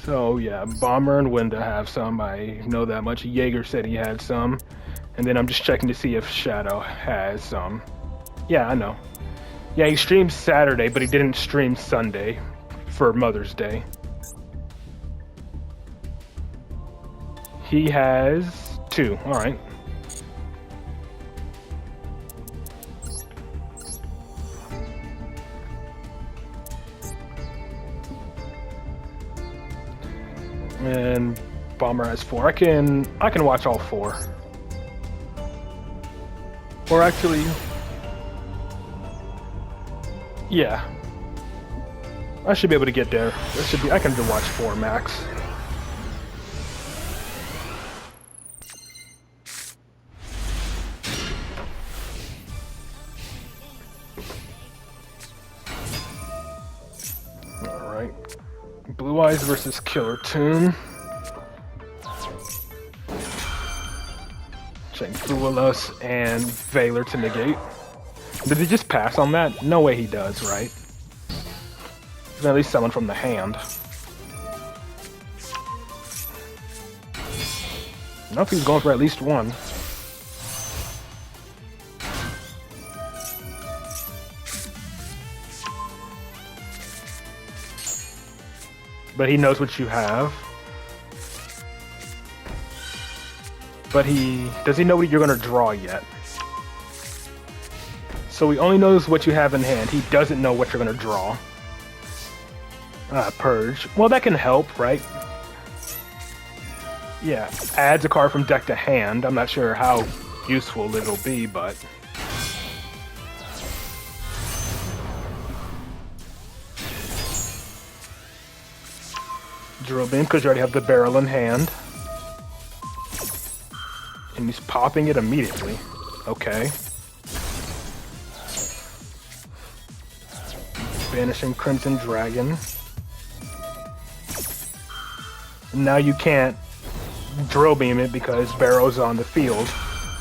So yeah, Bomber and Winda have some. I know that much. Jaeger said he had some. And then I'm just checking to see if Shadow has some. Yeah, I know. Yeah, he streamed Saturday, but he didn't stream Sunday for Mother's Day. He has 2. All right. And Bomber has 4. I can watch all 4. Or actually, yeah. I should be able to get there. I can watch 4 max. Alright. Blue Eyes versus Killer Toon. Check Duelus and Valor to negate. Did he just pass on that? No way he does, right? He's at least summon from the hand. Nope, he's going for at least 1. But he knows what you have. But does he know what you're gonna draw yet? So he only knows what you have in hand. He doesn't know what you're gonna draw. Purge. Well, that can help, right? Yeah, adds a card from deck to hand. I'm not sure how useful it'll be, but... Drill Beam, because you already have the barrel in hand. And he's popping it immediately. Okay. Banishing Crimson Dragon. Now you can't Drill Beam it because Barrow's on the field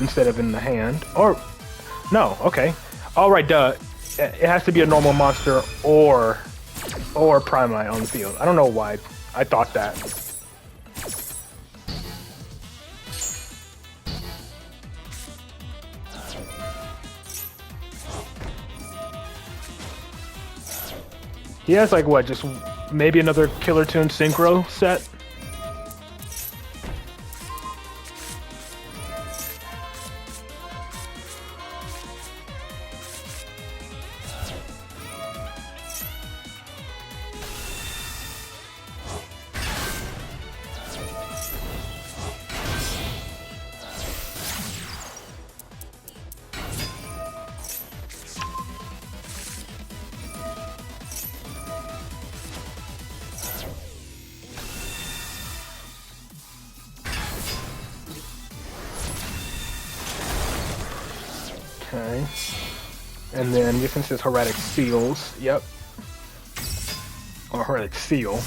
instead of in the hand. Or, no, okay. Alright, duh. It has to be a normal monster or Primite on the field. I don't know why I thought that. He has like what, just maybe another Killer Toon Synchro set? Okay. And then this one says Heretic Seals. Yep. Or Heretic Seal.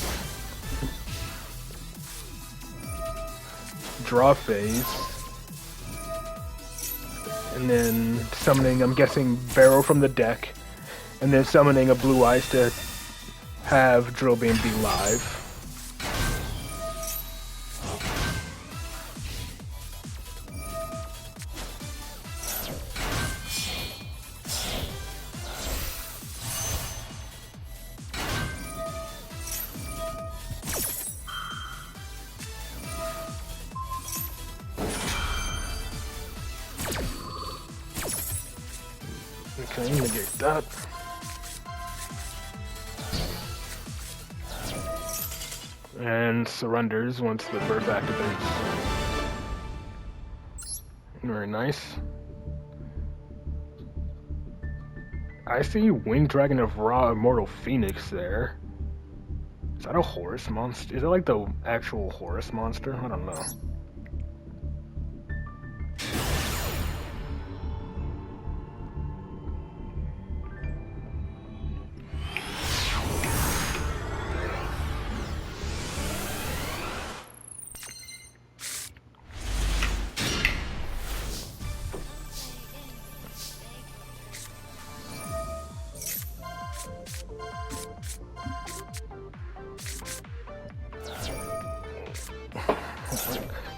Draw phase. And then summoning, I'm guessing, Barrow from the deck. And then summoning a Blue Eyes to have Drill Beam be live. Okay, negate that. And surrenders once the birth activates. Very nice. I see Winged Dragon of Ra Immortal Phoenix there. Is that a Horus monster? Is that like the actual Horus monster? I don't know.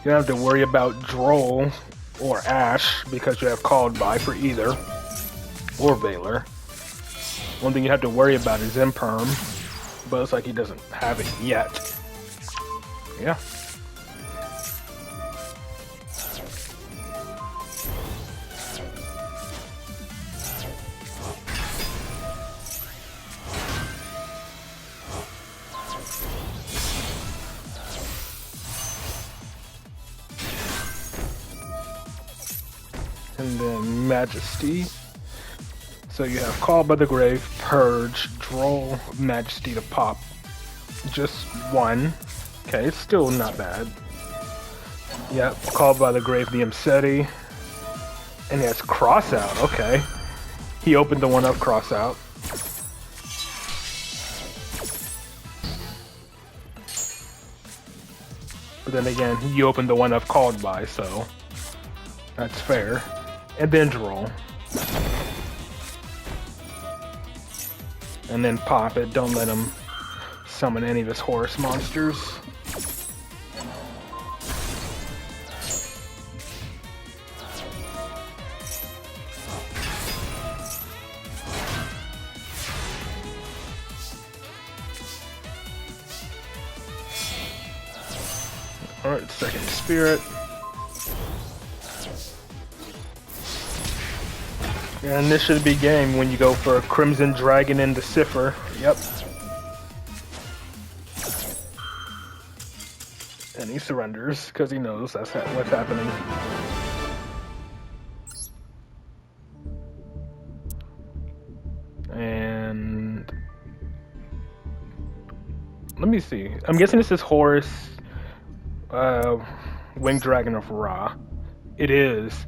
You don't have to worry about Droll or Ash because you have Called By for either, or Valor. One thing you have to worry about is Imperm, but it's like he doesn't have it yet. Yeah. And then Majesty. So you have Called by the Grave, Purge, Droll, Majesty to pop. Just one. Okay, it's still not bad. Yep, Called by the Grave, the Imseti. And he has Crossout, okay. He opened the 1-up Crossout. But then again, you opened the 1-up Called By, so that's fair. And then Droll. And then pop it, don't let him summon any of his Horus monsters. Alright, second Spirit. And this should be game when you go for a Crimson Dragon into Cipher. Yep. And he surrenders because he knows that's what's happening. And let me see. I'm guessing this is Horus, Winged Dragon of Ra. It is.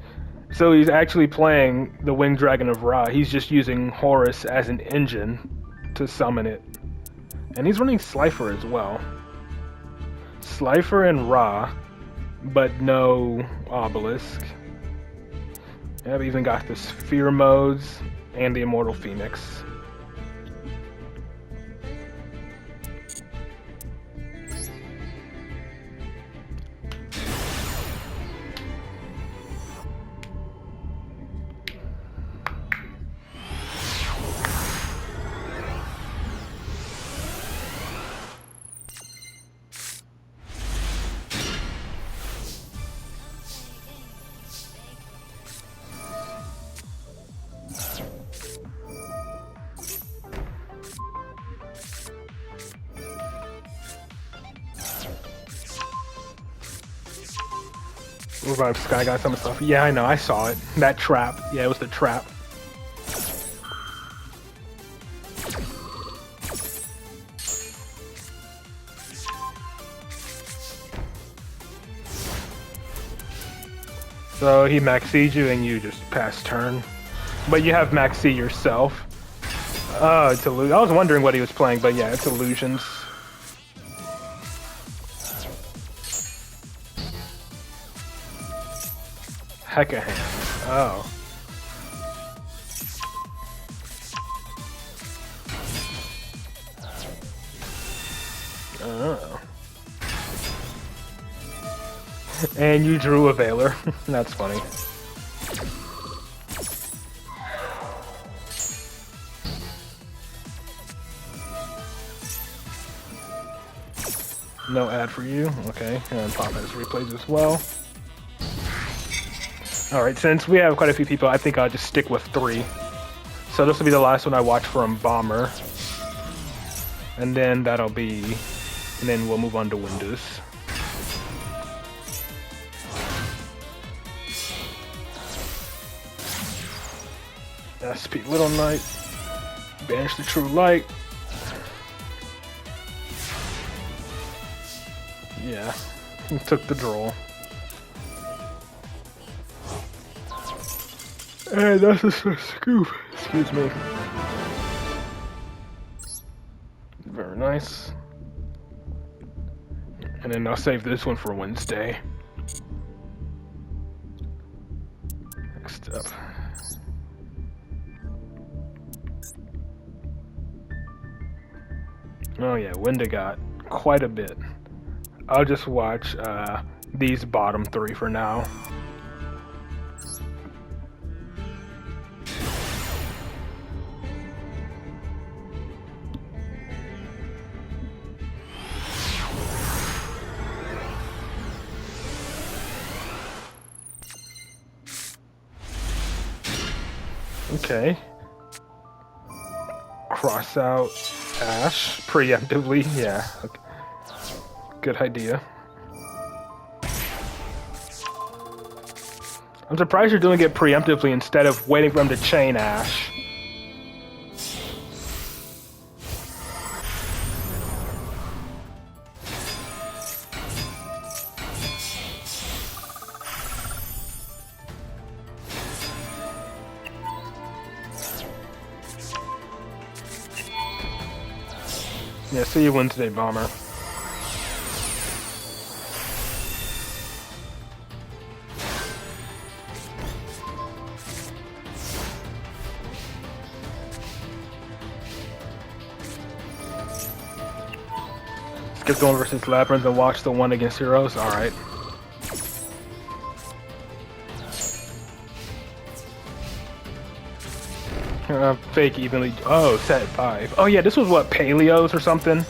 So he's actually playing the Winged Dragon of Ra. He's just using Horus as an engine to summon it. And he's running Slifer as well. Slifer and Ra, but no Obelisk. Yeah, I've even got the Sphere modes and the Immortal Phoenix. Revive Sky got some stuff. Yeah, I know, I saw it. That trap. Yeah, it was the trap. So he maxed you and you just pass turn. But you have maxi yourself. Oh, it's illusion. I was wondering what he was playing, but yeah, it's illusions. Hecka hand. Oh. Oh. And you drew a Valor. That's funny. No ad for you. Okay. And Pop has replays as well. Alright, since we have quite a few people, I think I'll just stick with 3. So this will be the last one I watch from Bomber. And then that'll be... And then we'll move on to Windows. SP Little Knight. Banish the True Light. Yeah, he took the draw. And that's a scoop. Excuse me. Very nice. And then I'll save this one for Wednesday. Next up. Oh yeah, Winda got quite a bit. I'll just watch these bottom three for now. Okay. Cross out Ash preemptively. Yeah. Okay. Good idea. I'm surprised you're doing it preemptively instead of waiting for him to chain Ash. Yeah, see you Wednesday, Bomber. Skip going versus Labyrinth and watch the one against Heroes? Alright. Fake evenly. Oh, set 5. Oh, yeah, this was what? Paleos or something?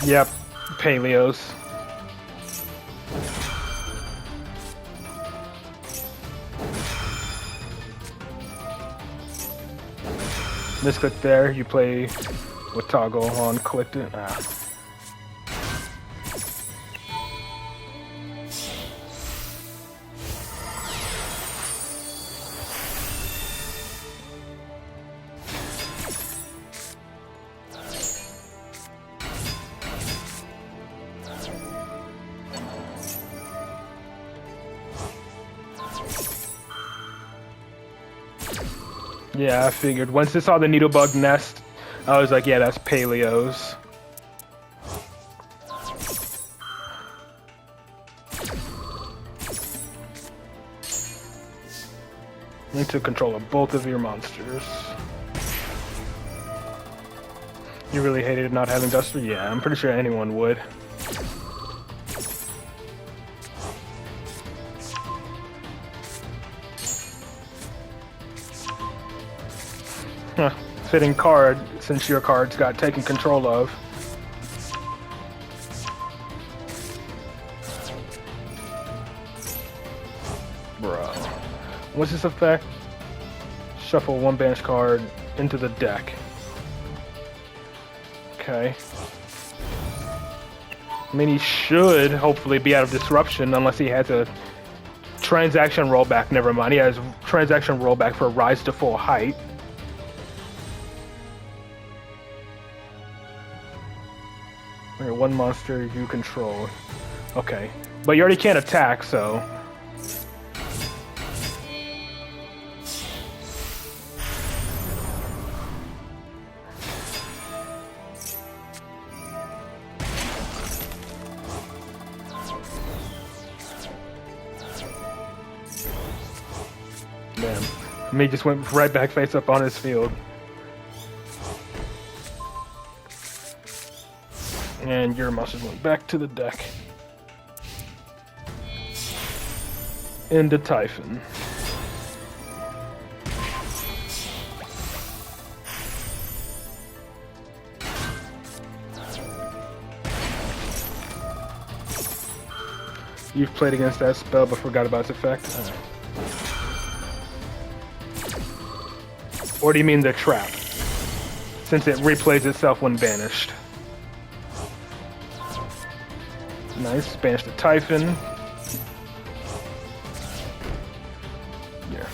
Yep, Paleos. Misclick there, you play with toggle on, clicked it. Ah. Yeah, I figured. Once I saw the Needlebug nest, I was like, yeah, that's Paleos. Need to control both of your monsters. You really hated not having Duster? Yeah, I'm pretty sure anyone would. Huh. Fitting card, since your cards got taken control of. Bro. What's this effect? Shuffle one banish card into the deck. Okay. I mean, he should hopefully be out of disruption unless he has a transaction rollback. Never mind. He has transaction rollback for rise to full height. Okay, one monster you control. Okay. But you already can't attack, so... Damn. Me just went right back face up on his field. And your monsters went back to the deck. Into Typhon. You've played against that spell but forgot about its effect? Or do you mean the trap? Since it replays itself when banished. Nice, banish the Typhon. Yeah.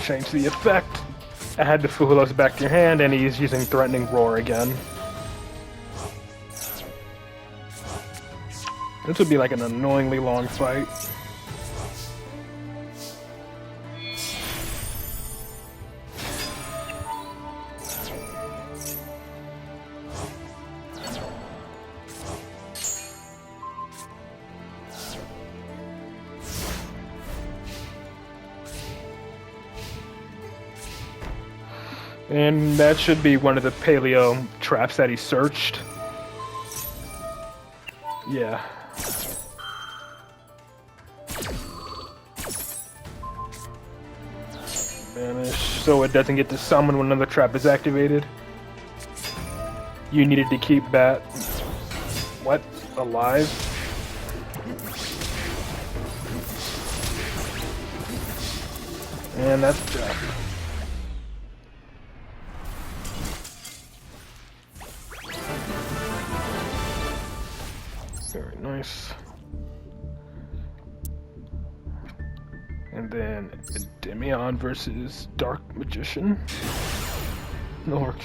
Change the effect. Add the Fuhulos back to your hand, and he's using Threatening Roar again. This would be like an annoyingly long fight. And that should be one of the paleo traps that he searched. Yeah. Banish, so it doesn't get to summon when another trap is activated. You needed to keep that... what? Alive? And that's death. Very nice. And then Endymion versus Dark Magician. No work.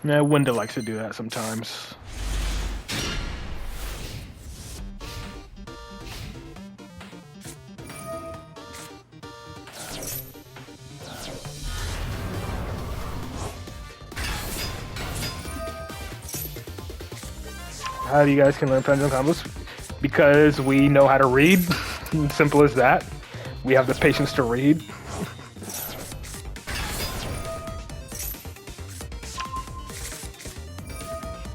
Yeah, Winda likes to do that sometimes. How do you guys can learn pendulum combos? Because we know how to read. Simple as that. We have the patience to read.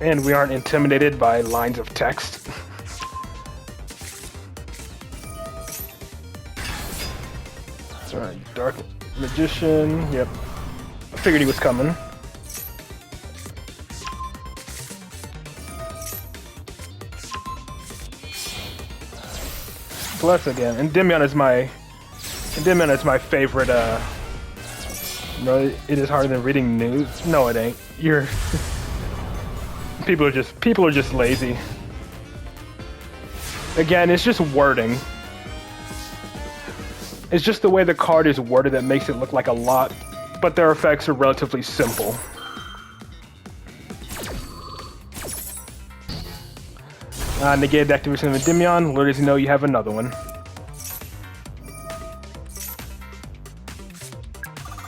And we aren't intimidated by lines of text. Alright, Dark Magician. Yep. I figured he was coming. Plus again, Endymion is my favorite. No, it is harder than reading news. No, it ain't. People are just lazy. Again, it's just wording. It's just the way the card is worded that makes it look like a lot, but their effects are relatively simple. Negated activation of Endymion. Little does he know you have another one.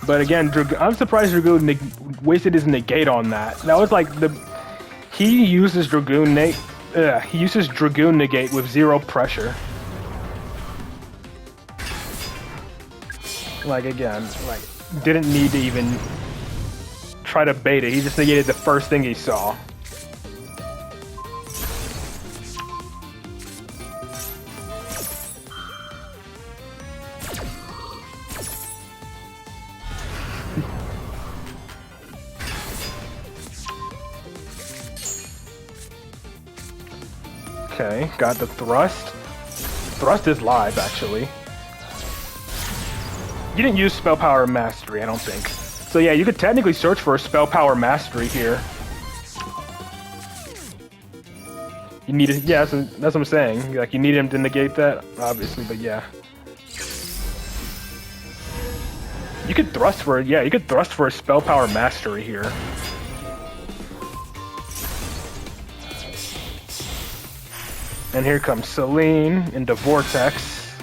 But again, I'm surprised Dragoon wasted his negate on that. That was like he uses Dragoon negate with 0 pressure. Like again, like didn't need to even try to bait it. He just negated the first thing he saw. Okay, got the thrust. Thrust is live, actually. You didn't use Spell Power Mastery, I don't think. So yeah, you could technically search for a Spell Power Mastery here. You need it, yeah, that's what I'm saying. Like, you need him to negate that, obviously, but yeah. You could thrust for, yeah, you could thrust for a Spell Power Mastery here. And here comes Celine into Vortex.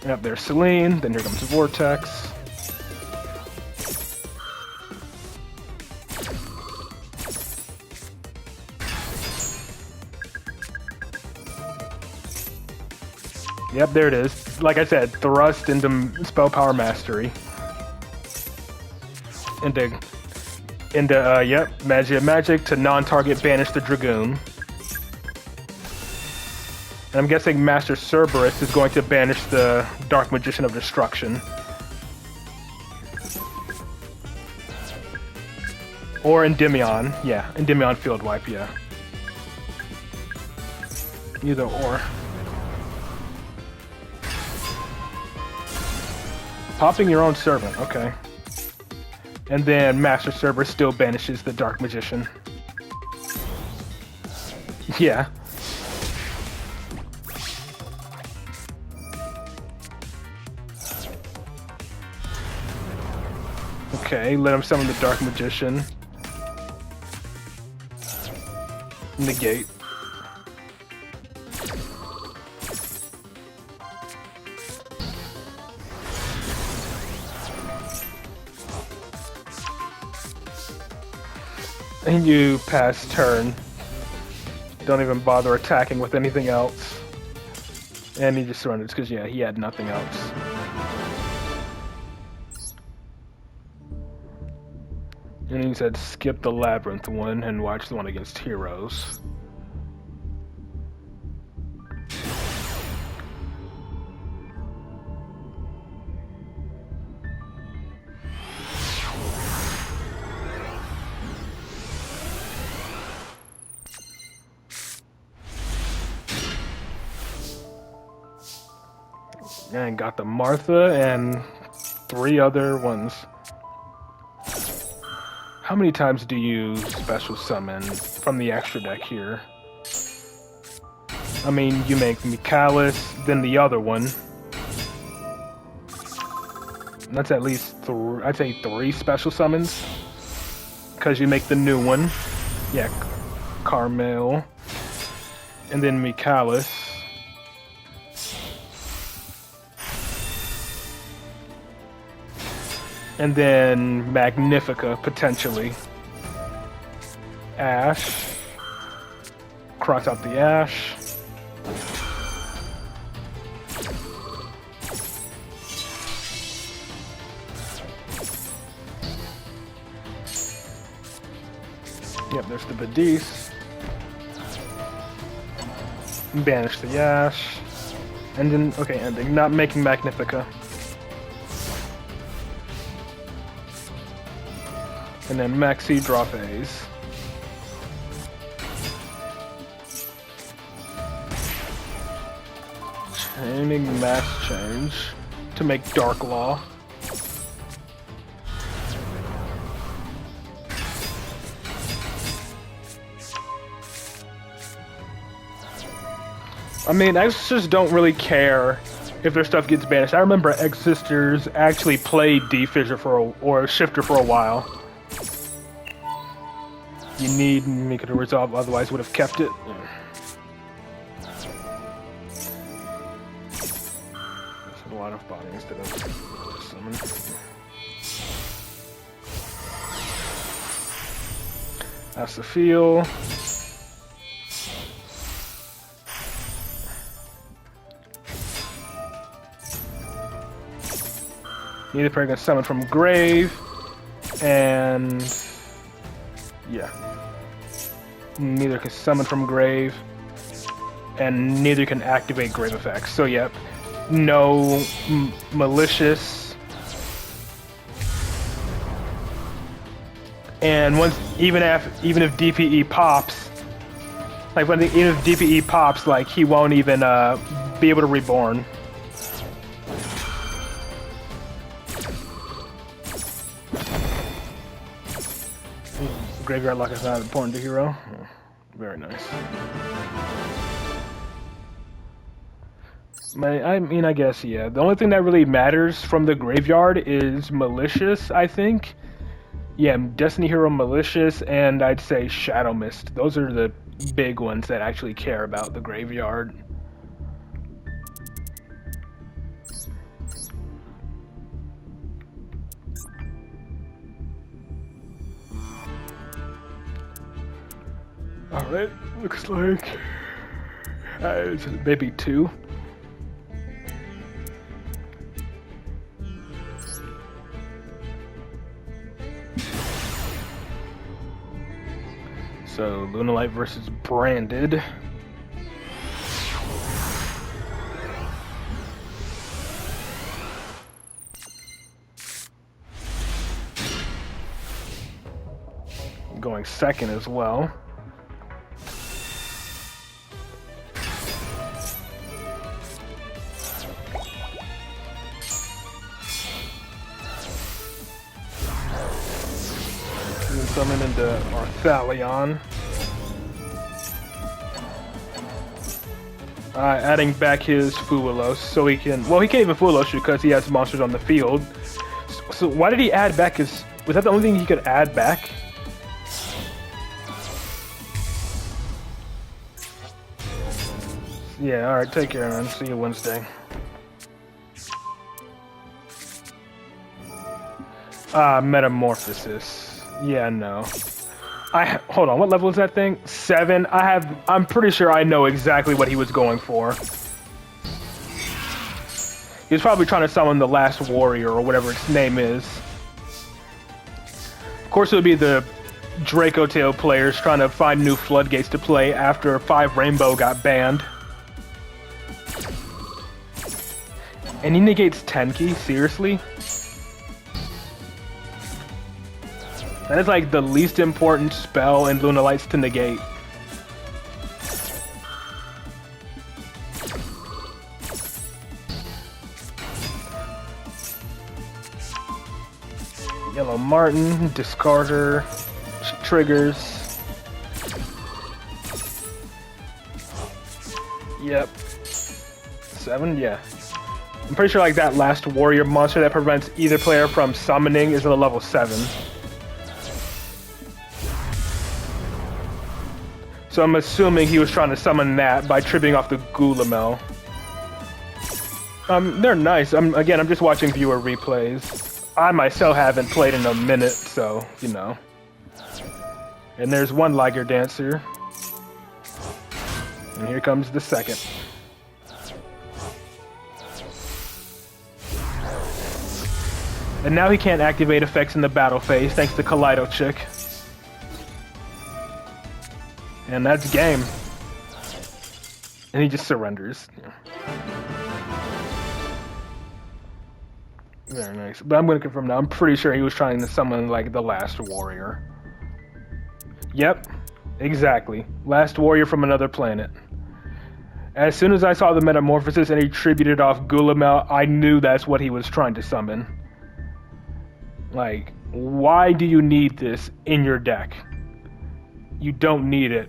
Yep, there's Celine, then here comes Vortex. Yep, there it is. Like I said, thrust into Spell Power Mastery. Yep, Magic to non-target banish the Dragoon. And I'm guessing Master Cerberus is going to banish the Dark Magician of Destruction. Or Endymion. Yeah, Endymion Field Wipe, yeah. Either or. Popping your own servant, okay. And then Master Cerberus still banishes the Dark Magician. Yeah. Okay, let him summon the Dark Magician. Negate. And you pass turn. don't even bother attacking with anything else. And he just surrenders because, yeah, he had nothing else. And he said skip the Labyrinth one and watch the one against Heroes. And got the Martha and 3 other ones. How many times do you special summon from the extra deck here? I mean, you make Michaelis, then the other one. That's at least I'd say 3 special summons. Because you make the new one. Yeah, Carmel. And then Michaelis. And then Magnifica, potentially. Ash. Cross out the Ash. Yep, there's the Badis. Banish the Ash. And then, okay, ending. Not making Magnifica. And then Maxi, draw phase. Chaining Mass Change to make Dark Law. I mean, I just don't really care if their stuff gets banished. I remember X-Sisters actually played D-Fissure or Shifter for a while. You need Mika to resolve, otherwise would have kept it. There's a lot of body instead of summon. That's the feel. Neither player can summon from grave, and yeah. Neither can summon from grave, and neither can activate grave effects. So yep, no malicious. And even if DPE pops, like even if DPE pops, like he won't even be able to reborn. Graveyard lock is not important to hero. Oh, very nice. I mean, I guess, yeah. The only thing that really matters from the graveyard is Malicious, I think. Yeah, Destiny Hero Malicious, and I'd say Shadow Mist. Those are the big ones that actually care about the graveyard. Alright, looks like it's maybe 2. So, Lunalight versus Branded. Going second as well. Summon into Arthalion. Adding back his Fuelos so he can... Well, he can't even Fuelos because he has monsters on the field. So why did he add back his... Was that the only thing he could add back? Yeah, alright, take care, man. See you Wednesday. Metamorphosis. Yeah, no. Hold on, what level is that thing? 7. I'm pretty sure I know exactly what he was going for. He was probably trying to summon the last warrior or whatever its name is. Of course, it would be the Draco Tail players trying to find new floodgates to play after 5 Rainbow got banned. And he negates Tenki? Seriously? That is like the least important spell in Lunalights to negate. Yellow Martin, Discarder, triggers. Yep. 7, yeah. I'm pretty sure like that last warrior monster that prevents either player from summoning is at a level 7. So I'm assuming he was trying to summon that by tripping off the Gulamel. They're nice. I'm just watching viewer replays. I myself haven't played in a minute, so, you know. And there's one Liger Dancer. And here comes the second. And now he can't activate effects in the battle phase thanks to Kaleido Chick. And that's game. And he just surrenders. Yeah. Very nice. But I'm going to confirm now. I'm pretty sure he was trying to summon, like, the last warrior. Yep. Exactly. Last warrior from another planet. As soon as I saw the metamorphosis and he tributed off Gulamel, I knew that's what he was trying to summon. Like, why do you need this in your deck? You don't need it.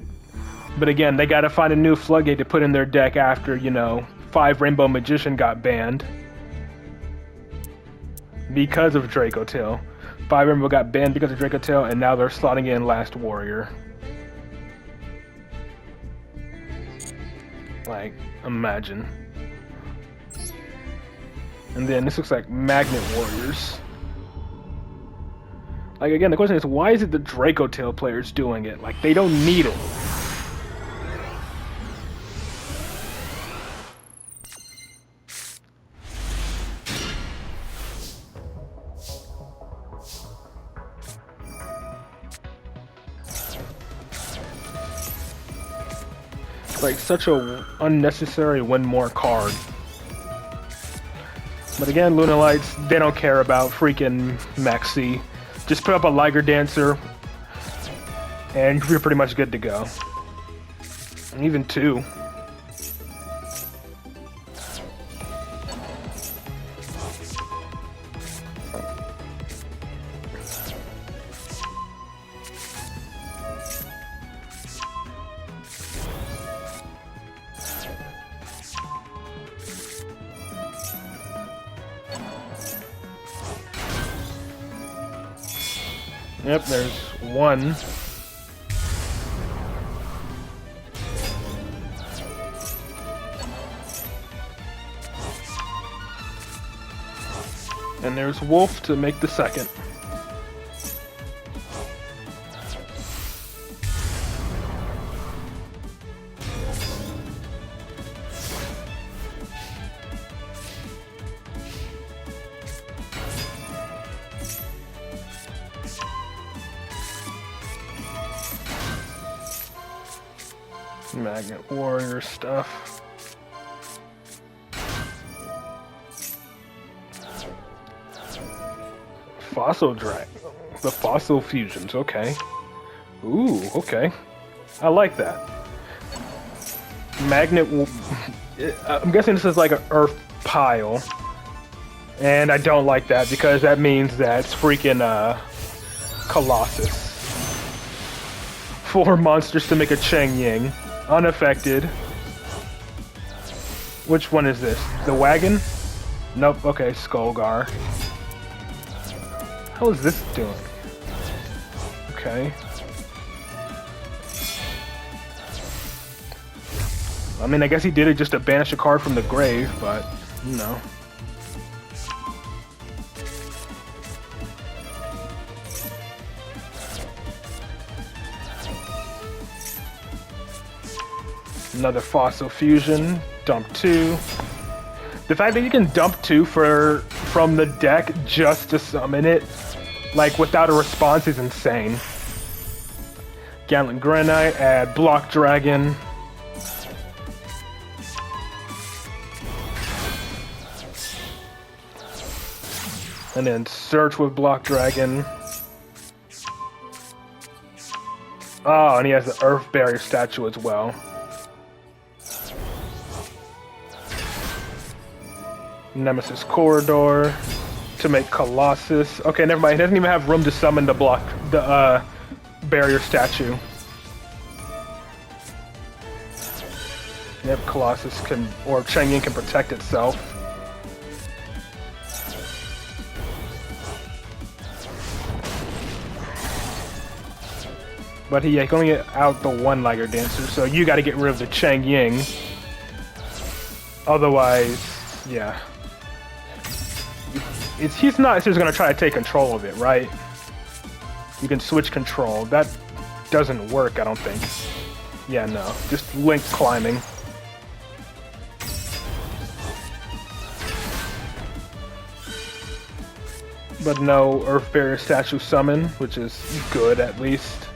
But again, they gotta find a new floodgate to put in their deck after, you know, 5 Rainbow Magician got banned. Because of Draco Tail. 5 Rainbow got banned because of Draco Tail, and now they're slotting in Last Warrior. Like, imagine. And then this looks like Magnet Warriors. Like, again, the question is, why is it the Draco Tail players doing it? Like, they don't need it. Like, such a unnecessary win more card. But again, Lunalights, they don't care about freaking Maxi. Just put up a Liger Dancer, and you're pretty much good to go. And even 2. Yep, there's 1. And there's Wolf to make the second. Magnet Warrior stuff. Fossil Drag. The Fossil Fusions, okay. Ooh, okay. I like that. Magnet... I'm guessing this is like an Earth pile. And I don't like that because that means that it's freaking, Colossus. 4 monsters to make a Cheng Ying. Unaffected. Which one is this? The wagon? Nope, okay, Skullgar. How is this doing? Okay. I mean, I guess he did it just to banish a card from the grave, but, you know. Another fossil fusion. Dump 2. The fact that you can dump 2 from the deck just to summon it, like without a response, is insane. Gallant Granite, add Block Dragon. And then search with Block Dragon. Oh, and he has the Earth Barrier statue as well. Nemesis Corridor to make Colossus. Okay, never mind. He doesn't even have room to summon the barrier statue. Yep, Colossus can, or Chang'e can protect itself. But he can only get out the one Liger Dancer, so you gotta get rid of the Chang'e. Otherwise, yeah. He's not just gonna try to take control of it, right? You can switch control. That doesn't work, I don't think. Yeah, no. Just Link climbing. But no Earth Barrier statue summon, which is good at least.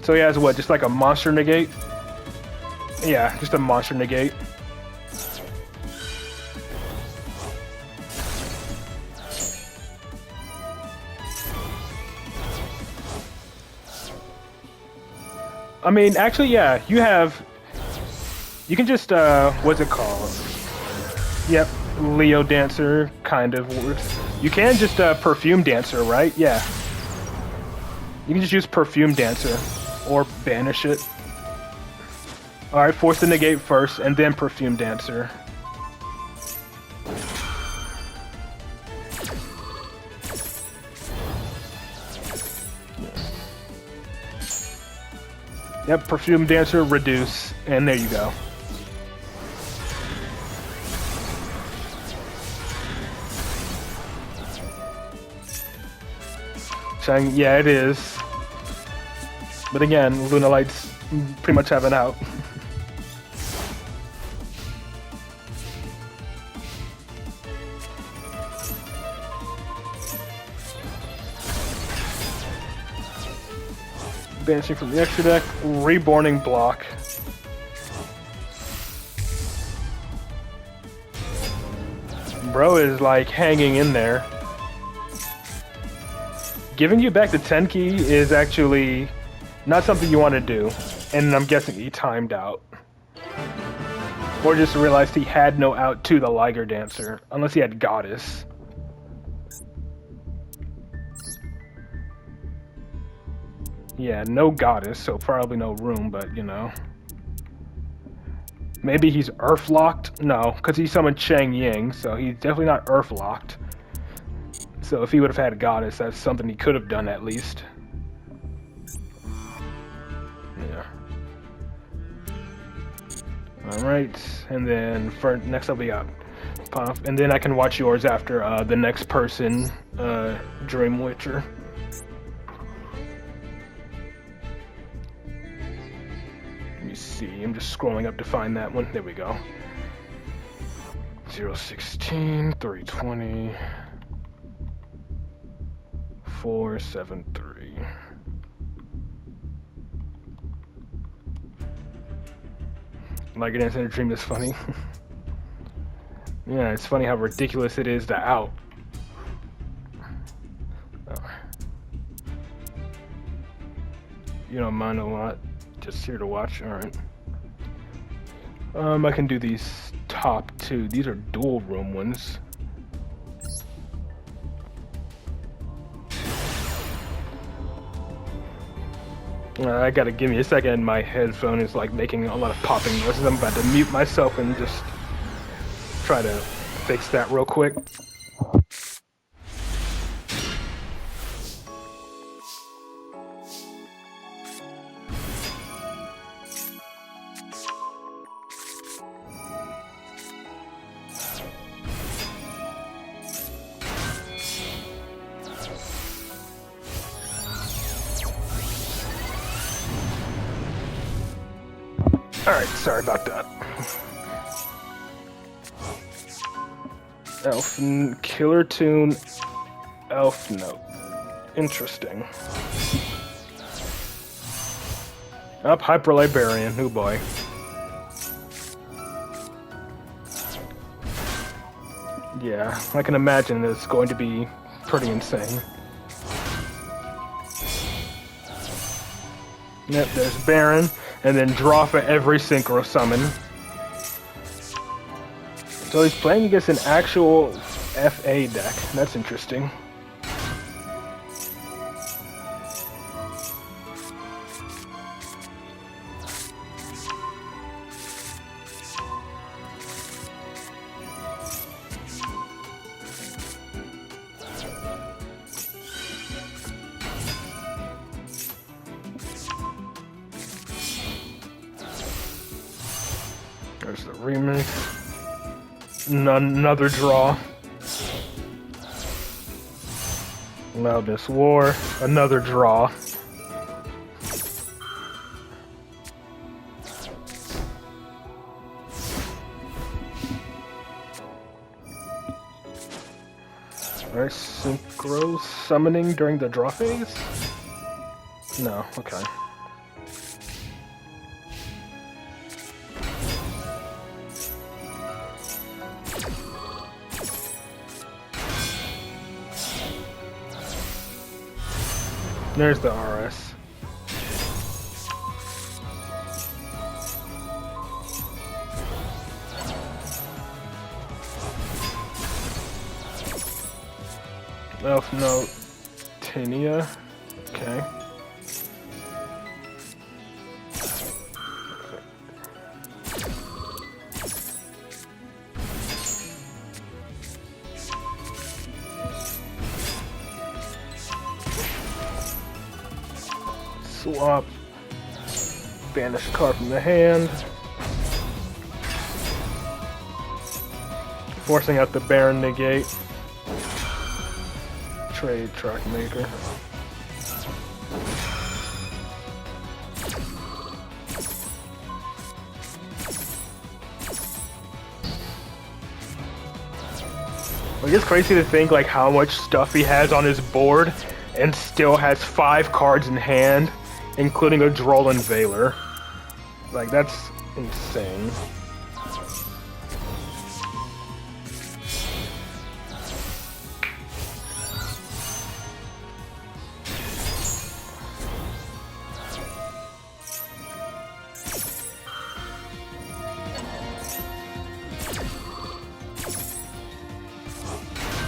So he has what, just like a monster negate? Yeah, just a monster negate. I mean, actually, yeah, you can just, what's it called? Yep, Leo Dancer kind of works. You can just, Perfume Dancer, right? Yeah. You can just use Perfume Dancer, or banish it. Alright, force the negate first, and then Perfume Dancer. Yep, Perfume Dancer, reduce, and there you go. Yeah, it is. But again, Lunalight's pretty much have an out. Banishing from the extra deck, Reborning Block. Bro is like hanging in there. Giving you back the 10 key is actually not something you want to do, and I'm guessing he timed out. Or just realized he had no out to the Liger Dancer, unless he had Goddess. Yeah, no Goddess, so probably no room, but you know. Maybe he's Earth locked? No, because he summoned Chang'e, so he's definitely not Earth locked. So if he would have had a Goddess, that's something he could have done at least. Yeah. Alright, and then for next up we got Puff, and then I can watch yours after the next person, Dream Witcher. Let me see, I'm just scrolling up to find that one. There we go. 016, 320, 473. Like it in a dream is funny. Yeah, it's funny how ridiculous it is to out. Oh. You don't mind a lot. Just here to watch. Alright. I can do these top two. These are dual room ones. I gotta give me a second. My headphone is like making a lot of popping noises. I'm about to mute myself and just try to fix that real quick. Alright, sorry about that. Elf Killer Tune, Elf Note. Interesting. Up, Hyper Librarian, oh boy. Yeah, I can imagine it's going to be pretty insane. Yep, there's Baron, and then draw for every Synchro Summon. So he's playing against an actual FA deck. That's interesting. There's the remix. Another draw. Loudness War. Another draw. Alright, Synchro Summoning during the draw phase? No, okay. There's the RS. Elf Note, Tinia. Okay. Swap. Banish card from the hand. Forcing out the Baron negate. Trade Track Maker. Like, it's crazy to think like how much stuff he has on his board and still has 5 cards in hand, including a Droll Veiler. Like, that's insane.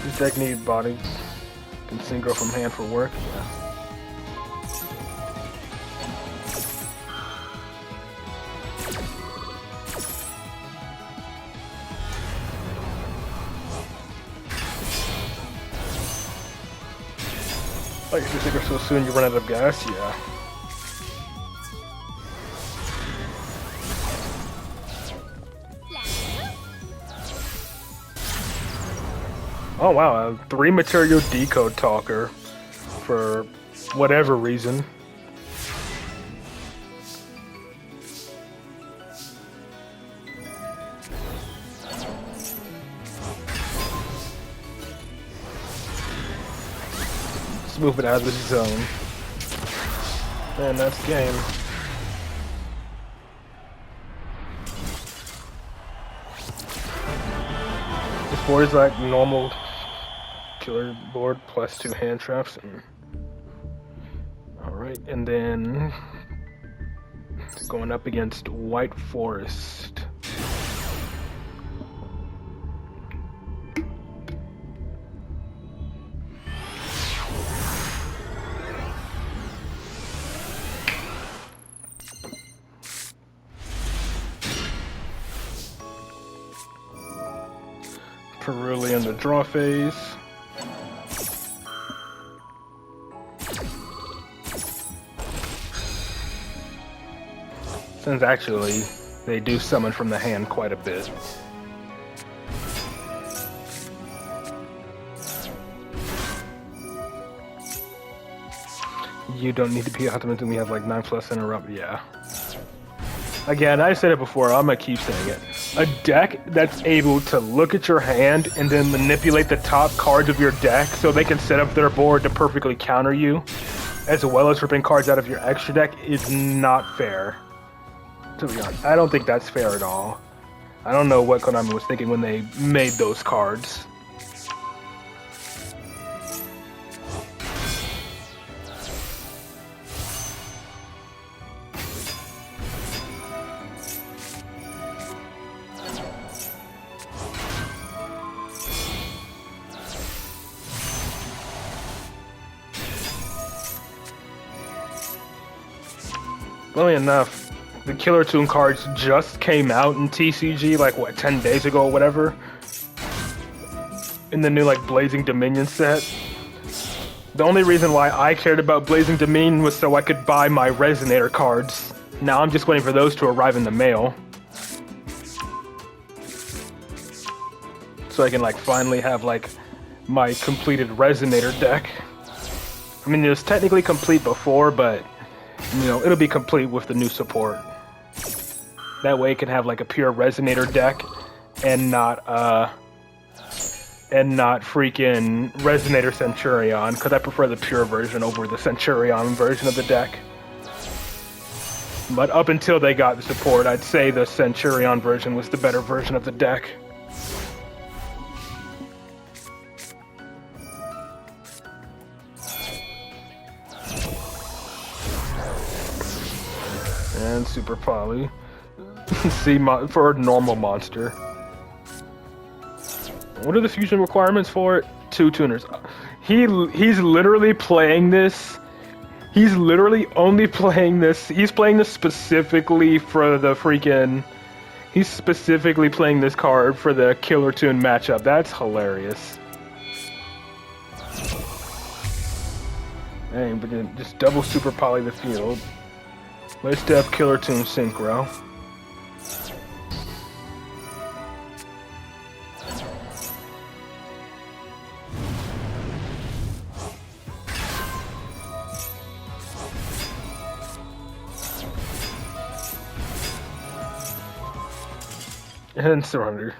This deck needs body. Can synchro from hand for work. Yeah. Like, if you synchro so soon you run out of gas, yeah. Oh wow, a 3 material decode talker for whatever reason. Let's move it out of this zone. And that's game. This board is like normal killer board plus 2 hand traps. Alright, and then going up against White Forest. Peruli in the draw phase. Since actually, they do summon from the hand quite a bit. You don't need to be optimistic. We have like 9+ interrupt. Yeah. Again, I said it before, I'm gonna keep saying it. A deck that's able to look at your hand and then manipulate the top cards of your deck so they can set up their board to perfectly counter you, as well as ripping cards out of your extra deck, is not fair. To be honest, I don't think that's fair at all. I don't know what Konami was thinking when they made those cards. Funnily enough, the Killer Toon cards just came out in TCG, like, what, 10 days ago or whatever? In the new, like, Blazing Dominion set. The only reason why I cared about Blazing Dominion was so I could buy my Resonator cards. Now I'm just waiting for those to arrive in the mail. So I can, like, finally have, like, my completed Resonator deck. I mean, it was technically complete before, but you know, it'll be complete with the new support. That way it can have like a pure Resonator deck and not freaking Resonator Centurion, because I prefer the pure version over the Centurion version of the deck. But up until they got the support, I'd say the Centurion version was the better version of the deck. And Super Poly. See, for a normal monster. What are the fusion requirements for it? 2 tuners. He's literally playing this. He's literally only playing this. He's playing this specifically for the freaking. He's specifically playing this card for the Killer Toon matchup. That's hilarious. Dang, but then just double Super Poly the field. Let's step Killer Toon Synchro. And surrender.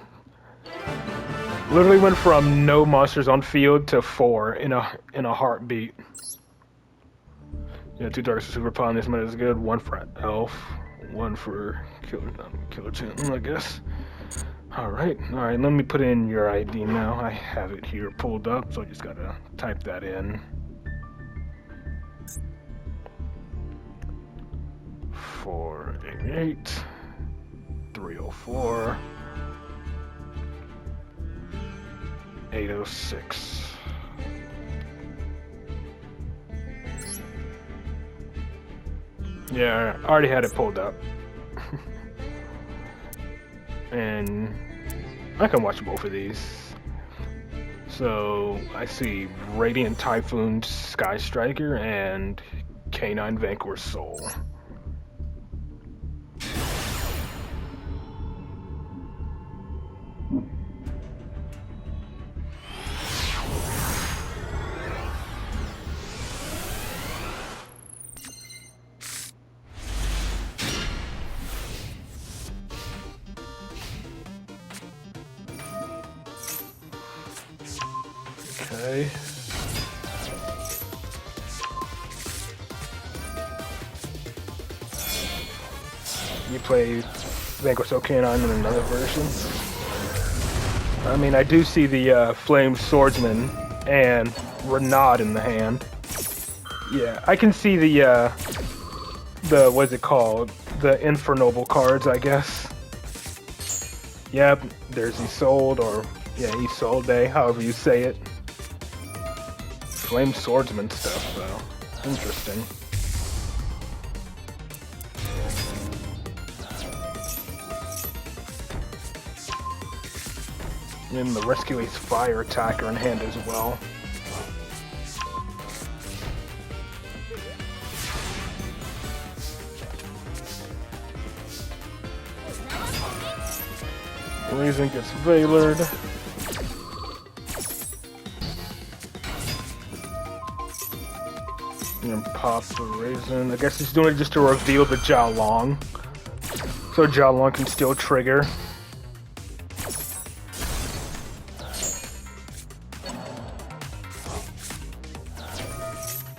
Literally went from no monsters on field to 4 in a heartbeat. Yeah, 2 darks for Super Poly. This meta is good. 1 for Elf, 1 for Killer Toon, I guess. Alright, let me put in your ID now. I have it here pulled up, so I just gotta type that in. 488 304 806. Yeah, I already had it pulled up. And I can watch both of these. So I see Radiant Typhoon Sky Striker and Canine Vanquish Soul. Okay. You play Vanquish Soul Canine in another version? I mean, I do see the Flame Swordsman and Renaud in the hand. Yeah, I can see the what's it called? The Infernoble cards, I guess. Yep, there's Isolde, or yeah, Isolde, however you say it. Flame Swordsman stuff, though. Interesting. And the Rescue Ace Fire Attacker in hand as well. Blazing gets Veilered. And pop the Raisin. I guess he's doing it just to reveal the Jiao Long. So Jalon can still trigger.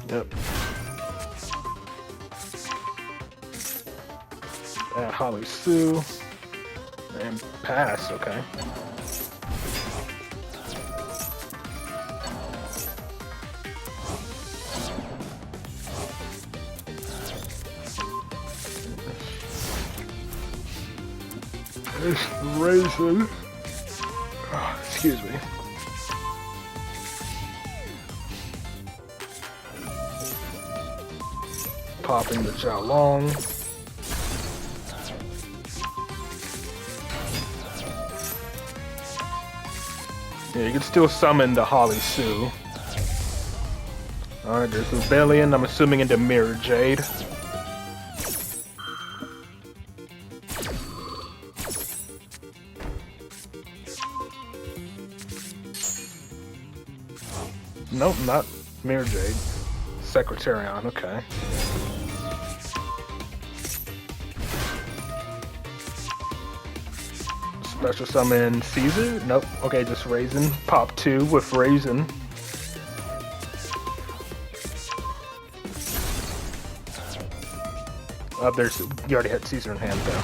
Yep. Add Holly Sue. And pass, okay. This raisin. Oh, excuse me. Popping the Jalong. Yeah, you can still summon the Holly Sue. Alright, there's Rebellion, I'm assuming into Mirror Jade. Nope, not Mirror Jade. Secretarion, okay. Special summon Caesar? Nope. Okay, just Raisin. Pop 2 with Raisin. There's, you already had Caesar in hand though.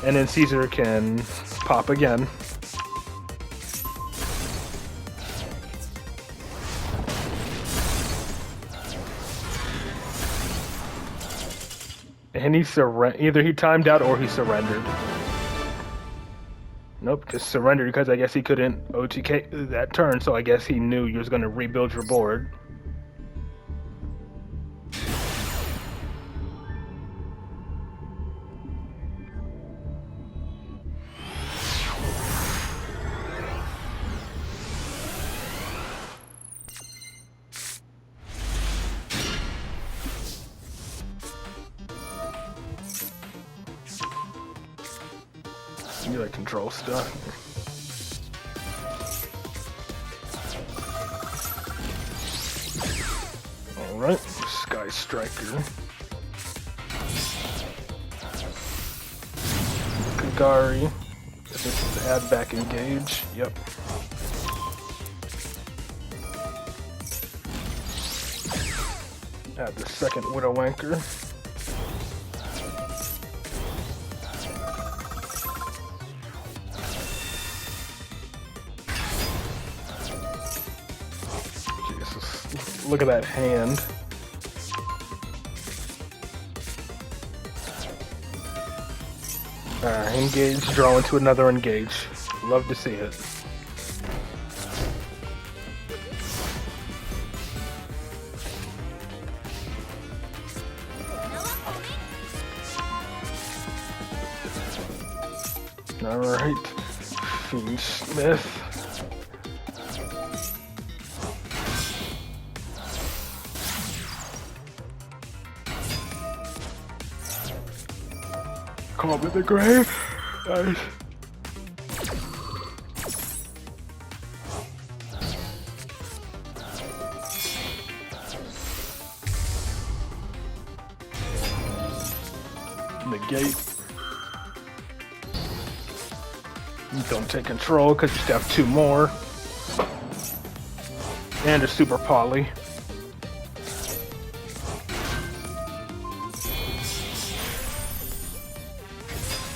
And then Caesar can pop again. And he either he timed out or he surrendered. Nope, just surrendered because I guess he couldn't OTK that turn, so I guess he knew you was going to rebuild your board. You like control stuff. Alright, Sky Striker. Kagari. This is add back engage. Yep. Add the second Widow Anchor. Look at that hand. Engage, draw into another engage. Love to see it. Alright. Fiend Smith. Call me the grave. Nice. Negate. You don't take control because you still have 2 more. And a super poly.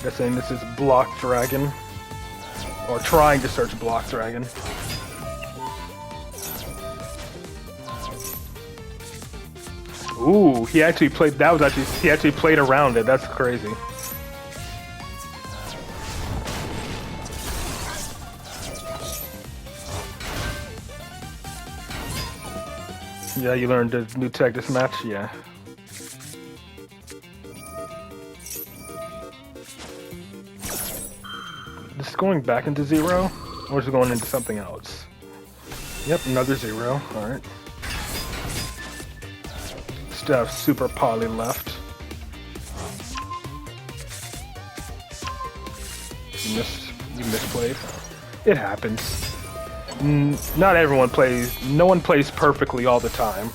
Guessing this is Block Dragon. Or trying to search Block Dragon. Ooh, he actually played, he actually played around it. That's crazy. Yeah, you learned the new tech this match? Yeah. This is going back into 0? Or is it going into something else? Yep, another 0. Alright. Still have Super Poly left. You misplayed. It happens. Not everyone plays, no one plays perfectly all the time.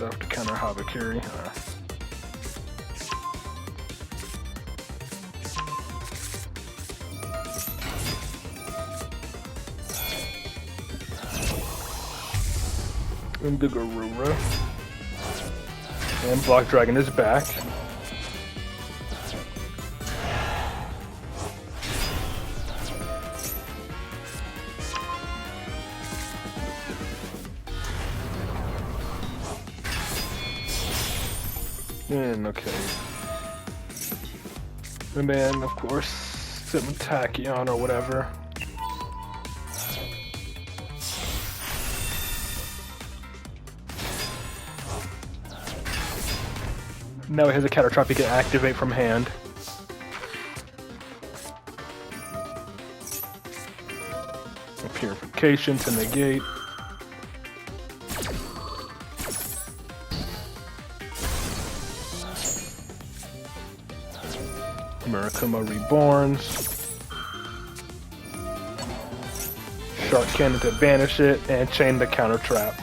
stuff to counter Habakiri. And the Garura. And Block Dragon is back. And okay. And then, of course, some Tachyon or whatever. Now he has a Counter-Trap he can activate from hand. A Purification to negate. Murakuma Reborns. Shark Cannon to banish it, and chain the Counter Trap.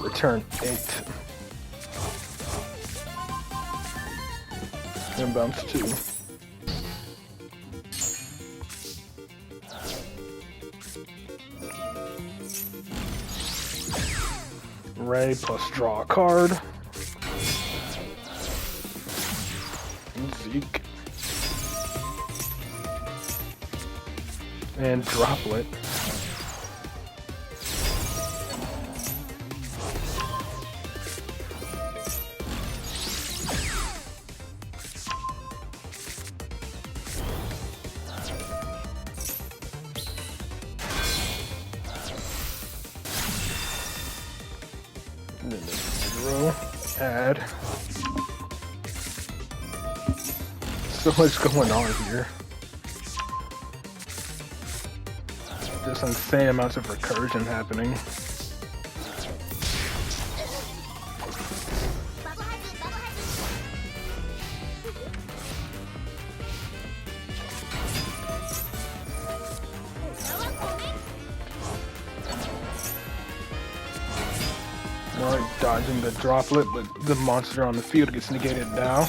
Return 8. And bounce 2. Ray plus draw a card. And Zeke. And Droplet. Add. So much going on here. Just insane amounts of recursion happening. Alright, dodging the droplet, but the monster on the field gets negated now.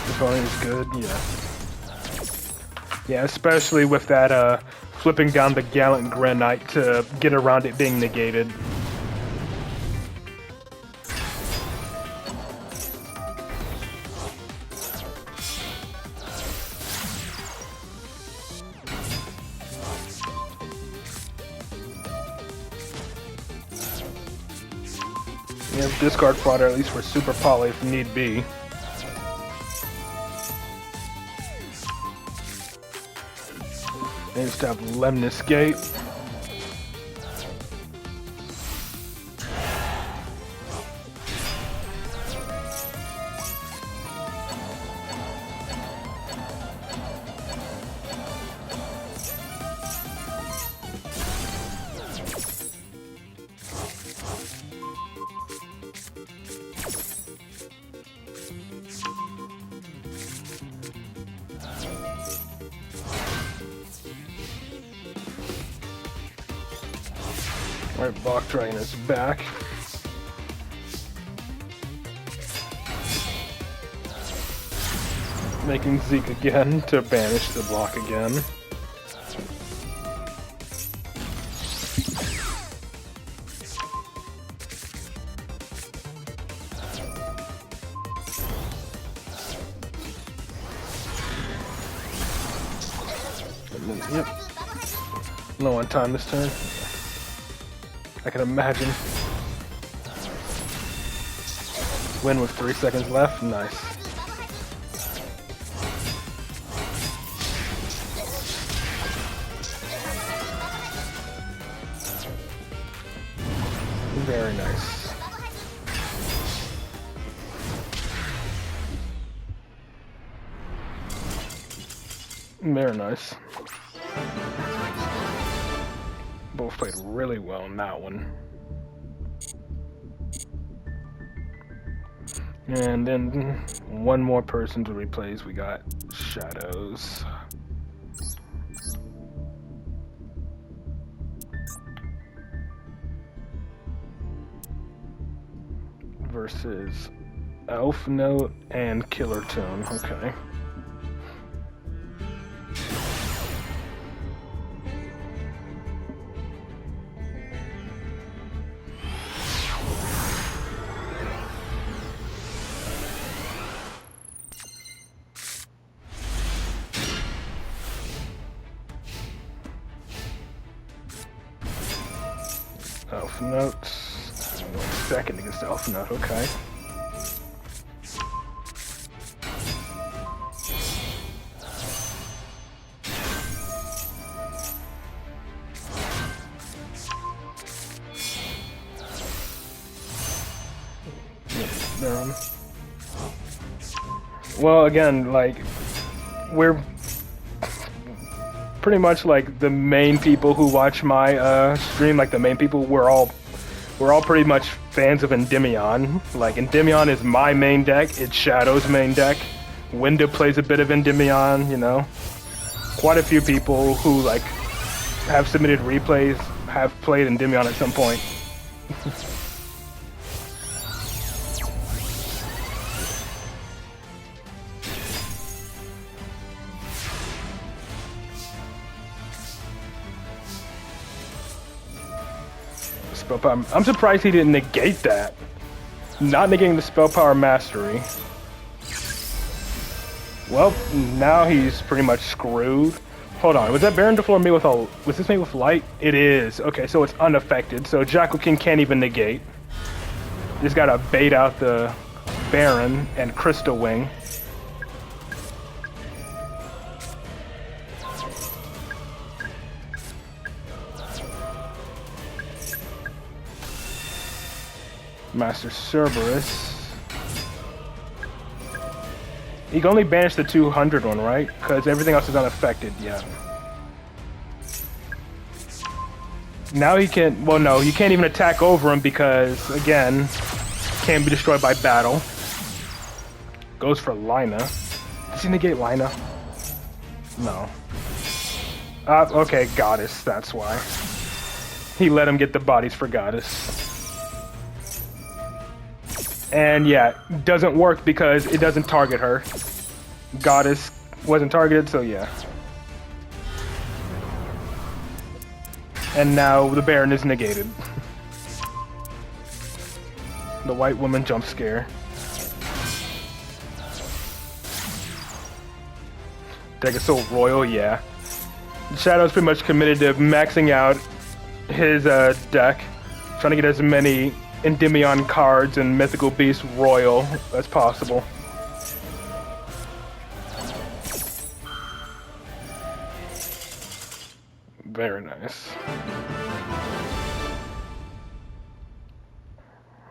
The opponent is good, yeah. Yeah, especially with that flipping down the Gallant Granite to get around it being negated. Yeah, discard fodder at least for Super Poly if need be. And just have Lemnis Gate. Alright, Block Dragon is back. Making Zeke again to banish the block again. Yep. Low on time this turn. I can imagine. Win with 3 seconds left. Nice. Very nice. Very nice. Both played really well in that one. And then one more person to replace. We got Shadows. Versus Elf Note and Killer Tune. Okay. Elf Notes. Second against Elf Note, okay. Well, again, like, we're pretty much like the main people who watch my stream, like the main people, we're all pretty much fans of Endymion. Like, Endymion is my main deck, it's Shadow's main deck. Winda plays a bit of Endymion, you know. Quite a few people who, like, have submitted replays have played Endymion at some point. Spell power. I'm surprised he didn't negate that. Not negating the spell power mastery. Well, now he's pretty much screwed. Hold on, was that Baron Deflor made with a... Was this made with light? It is. Okay, so it's unaffected. So Jackal King can't even negate. Just gotta bait out the Baron and Crystal Wing. Master Cerberus. He can only banish the 200 one, right? Because everything else is unaffected, yeah. Now he can... Well, no, you can't even attack over him because, again, can't be destroyed by battle. Goes for Lina. Does he negate Lina? No. Okay, Goddess, that's why. He let him get the bodies for Goddess. And yeah, doesn't work because it doesn't target her. Goddess wasn't targeted, so yeah. And now the Baron is negated. The white woman jump scare. Deck is so royal, yeah. Shadow's pretty much committed to maxing out his deck, trying to get as many Endymion cards and Mythical Beast Royal as possible. Very nice.